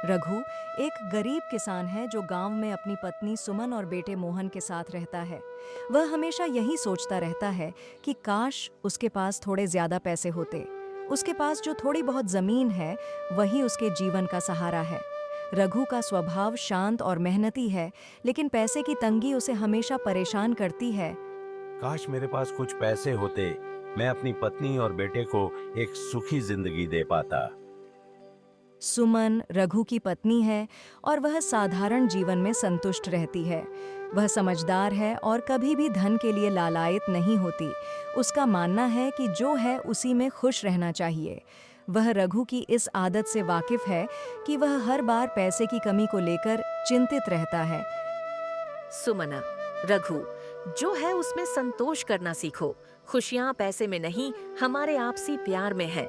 रघु एक गरीब किसान है जो गांव में अपनी पत्नी सुमन और बेटे मोहन के साथ रहता है। वह हमेशा यही सोचता रहता है कि काश उसके पास थोड़े ज्यादा पैसे होते। उसके पास जो थोड़ी बहुत जमीन है वही उसके जीवन का सहारा है। रघु का स्वभाव शांत और मेहनती है, लेकिन पैसे की तंगी उसे हमेशा परेशान करती है। काश मेरे पास कुछ पैसे होते, मैं अपनी पत्नी और बेटे को एक सुखी जिंदगी दे पाता। सुमन रघु की पत्नी है और वह साधारण जीवन में संतुष्ट रहती है। वह समझदार है और कभी भी धन के लिए लालायित नहीं होती। उसका मानना है कि जो है उसी में खुश रहना चाहिए। वह रघु की इस आदत से वाकिफ है कि वह हर बार पैसे की कमी को लेकर चिंतित रहता है। सुमना, रघु, जो है उसमें संतोष करना सीखो। खुशियाँ पैसे में नहीं, हमारे आपसी प्यार में है।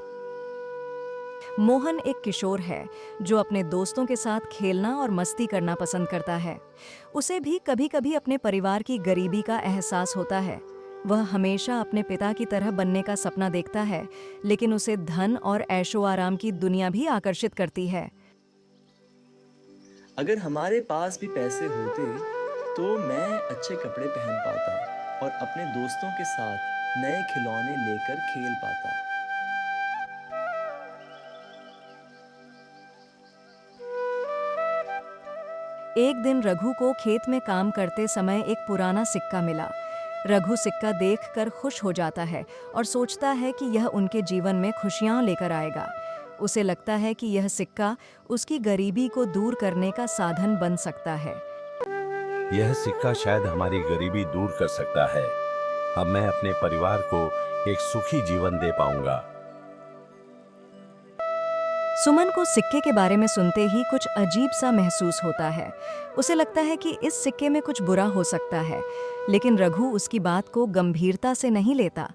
मोहन एक किशोर है जो अपने दोस्तों के साथ खेलना और मस्ती करना पसंद करता है। उसे भी कभी-कभी अपने परिवार की गरीबी का एहसास होता है। वह हमेशा अपने पिता की तरह बनने का सपना देखता है, लेकिन उसे धन और ऐशो आराम की दुनिया भी आकर्षित करती है। अगर हमारे पास भी पैसे होते तो मैं अच्छे कपड़े पहन पाता और अपने दोस्तों के साथ नए खिलौने लेकर खेल पाता। एक दिन रघु को खेत में काम करते समय एक पुराना सिक्का मिला। रघु सिक्का देखकर खुश हो जाता है और सोचता है कि यह उनके जीवन में खुशियां लेकर आएगा। उसे लगता है कि यह सिक्का उसकी गरीबी को दूर करने का साधन बन सकता है। यह सिक्का शायद हमारी गरीबी दूर कर सकता है। अब मैं अपने परिवार को एक सुखी जीवन दे पाऊंगा। सुमन को सिक्के के बारे में सुनते ही कुछ अजीब सा महसूस होता है। उसे लगता है कि इस सिक्के में कुछ बुरा हो सकता है, लेकिन रघु उसकी बात को गंभीरता से नहीं लेता।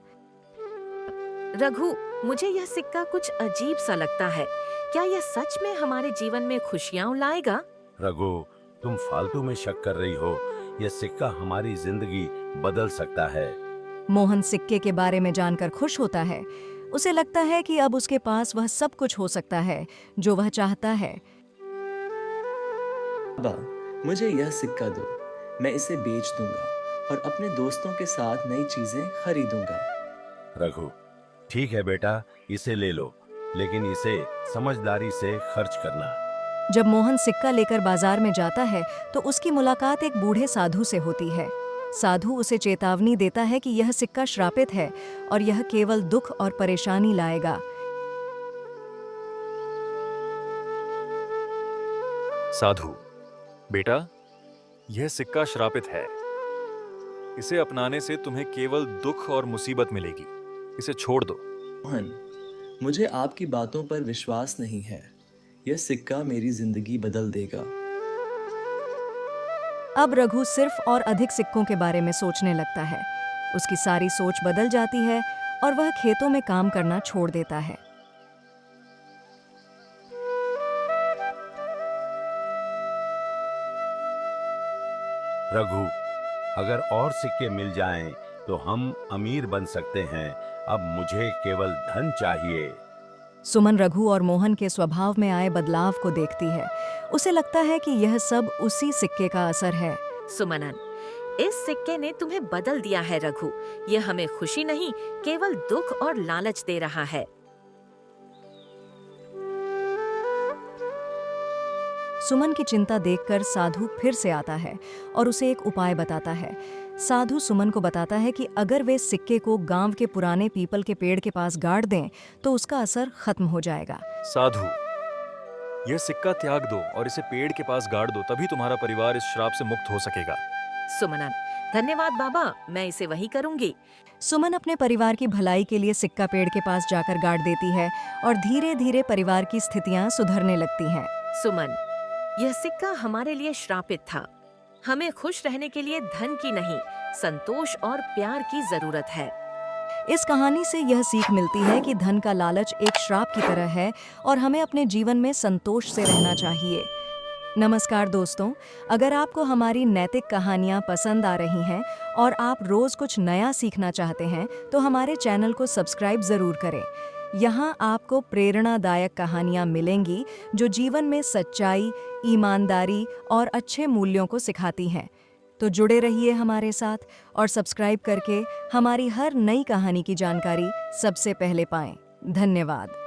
रघु, मुझे यह सिक्का कुछ अजीब सा लगता है। क्या यह सच में हमारे जीवन में खुशियाँ लाएगा? रघु, तुम फालतू में शक कर रही हो। यह सिक्का हमारी जिंदगी बदल सकता है। मोहन सिक्के के बारे में जानकर खुश होता है। उसे लगता है कि अब उसके पास वह सब कुछ हो सकता है जो वह चाहता है। पापा, मुझे यह सिक्का दो। मैं इसे बेच दूंगा और अपने दोस्तों के साथ नई चीजें खरीदूंगा। रघु, ठीक है बेटा, इसे ले लो, लेकिन इसे समझदारी से खर्च करना। जब मोहन सिक्का लेकर बाजार में जाता है तो उसकी मुलाकात एक बूढ़े साधु से होती है। साधु उसे चेतावनी देता है कि यह सिक्का श्रापित है और यह केवल दुख और परेशानी लाएगा। साधु, बेटा, यह सिक्का श्रापित है। इसे अपनाने से तुम्हें केवल दुख और मुसीबत मिलेगी। इसे छोड़ दो। मोहन, मुझे आपकी बातों पर विश्वास नहीं है। यह सिक्का मेरी जिंदगी बदल देगा। अब रघु सिर्फ और अधिक सिक्कों के बारे में सोचने लगता है। उसकी सारी सोच बदल जाती है और वह खेतों में काम करना छोड़ देता है। रघु, अगर और सिक्के मिल जाएं तो हम अमीर बन सकते हैं। अब मुझे केवल धन चाहिए। सुमन रघु और मोहन के स्वभाव में आए बदलाव को देखती है। उसे लगता है कि यह सब उसी सिक्के का असर है। सुमनन, इस सिक्के ने तुम्हें बदल दिया है रघु। यह हमें खुशी नहीं, केवल दुख और लालच दे रहा है। सुमन की चिंता देखकर साधु फिर से आता है और उसे एक उपाय बताता है। साधु सुमन को बताता है कि अगर वे सिक्के को गांव के पुराने पीपल के पेड़ के पास गाड़ दें तो उसका असर खत्म हो जाएगा। साधु, यह सिक्का त्याग दो और इसे पेड़ के पास गाड़ दो, तभी तुम्हारा परिवार इस श्राप से मुक्त हो सकेगा। सुमनन, धन्यवाद बाबा, मैं इसे वही करूंगी। सुमन अपने परिवार की भलाई के लिए सिक्का पेड़ के पास जाकर गाड़ देती है और धीरे धीरे परिवार की स्थितियां सुधरने लगती हैं। सुमन, यह सिक्का हमारे लिए श्रापित था। हमें खुश रहने के लिए धन की नहीं, संतोष और प्यार की जरूरत है। इस कहानी से यह सीख मिलती है कि धन का लालच एक श्राप की तरह है और हमें अपने जीवन में संतोष से रहना चाहिए। नमस्कार दोस्तों, अगर आपको हमारी नैतिक कहानियाँ पसंद आ रही हैं और आप रोज कुछ नया सीखना चाहते हैं तो हमारे चैनल को सब्सक्राइब जरूर करें। यहाँ आपको प्रेरणादायक कहानियाँ मिलेंगी जो जीवन में सच्चाई, ईमानदारी और अच्छे मूल्यों को सिखाती हैं। तो जुड़े रहिए हमारे साथ और सब्सक्राइब करके हमारी हर नई कहानी की जानकारी सबसे पहले पाएं। धन्यवाद।